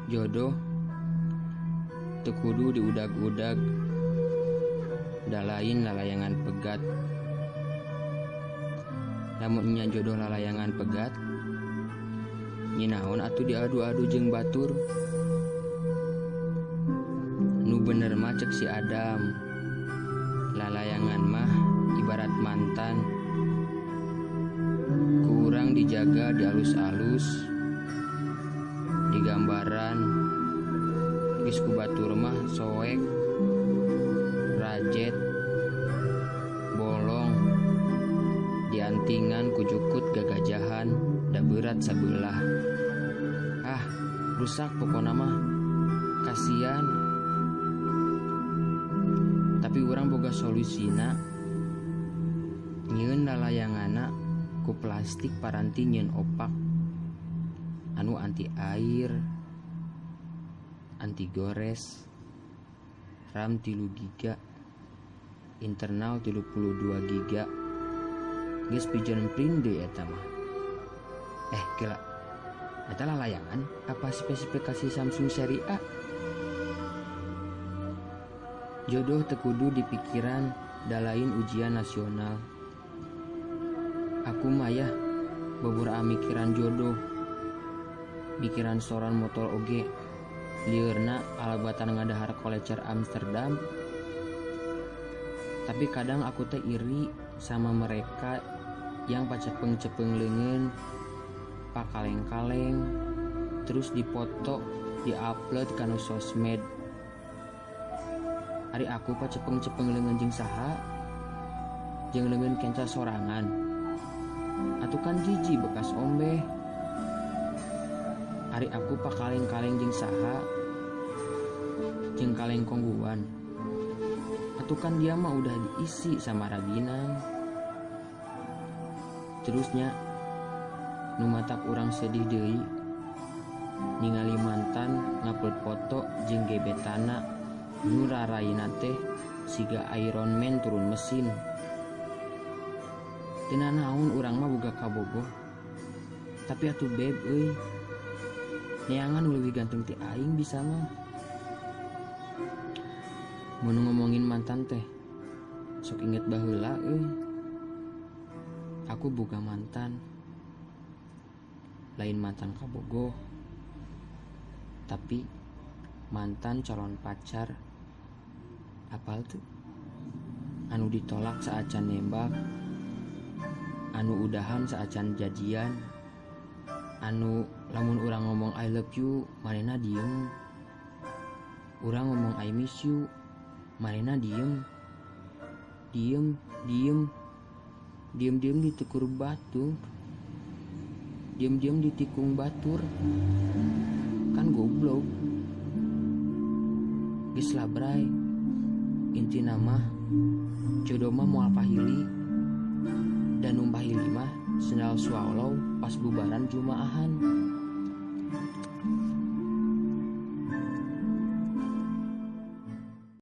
Jodoh teu kudu diudag-udag, da lain lalayangan pegat. Lamun nya jodoh lalayangan pegat, nyinaon atuh diadu-adu jeung batur. Nu bener mah cek si Adam, lalayangan mah ibarat mantan, ku urang dijaga di alus-alus, di gambaran, geus ku batur mah soek, rajet, bolong, diantingan ku jukut gagajahan, da berat sabelah. Rusak pokona mah, kasian. Tapi urang boga solusina, nyieun lalayanganna ku plastik paranti nyieun opak, anu anti air, anti gores, RAM 3 GB, internal 32 GB, geus pigeon print deui eta mah. Gila, eta lalayangan apa spesifikasi Samsung seri A? Jodoh teu kudu di pikiran, da lain ujian nasional. Aku mah ya babura mikiran jodoh, pikiran soran motor oge, liurna alabatan ngadahar kolecer Amsterdam. Tapi kadang aku teh iri sama mereka yang pacepeng-cepeng leungeun, pakaleng-kaleng, terus dipoto, di-upload kana sosmed. Ari aku pacepeng-cepeng leungeun jeung saha? Jeung leungeun kenca sorangan. Atuh kan jiji bekas ombeh. Ari aku pakaleng-kaleng jeung saha? Jeung kaleng kongguan. Atuh kan dia mah udah diisi sama raginang. Terusnya nu matak urang sedih deui ningali mantan ngupload foto jeung gebetana nu raraina teh siga Iron Man turun mesin. Teu naon urang mah boga kabogoh, tapi atuh beb euy, neangan leuwih ganteng ti aing bisa mah. Mun ngomongin mantan teh sok inget baheula euy. Aku boga mantan, lain mantan kabogoh, tapi mantan calon pacar. Apal tuh? Anu ditolak saacan nembak, anu udahan saacan jadian, anu lamun urang ngomong I love you manehna diem, urang ngomong I miss you manehna diem ditekur batu, diem ditikung batur. Kan goblok. Geus labrai. Intina mah jodoh mah moal pahili, dan numpahili mah sendal swallow pas bubaran jumaahan.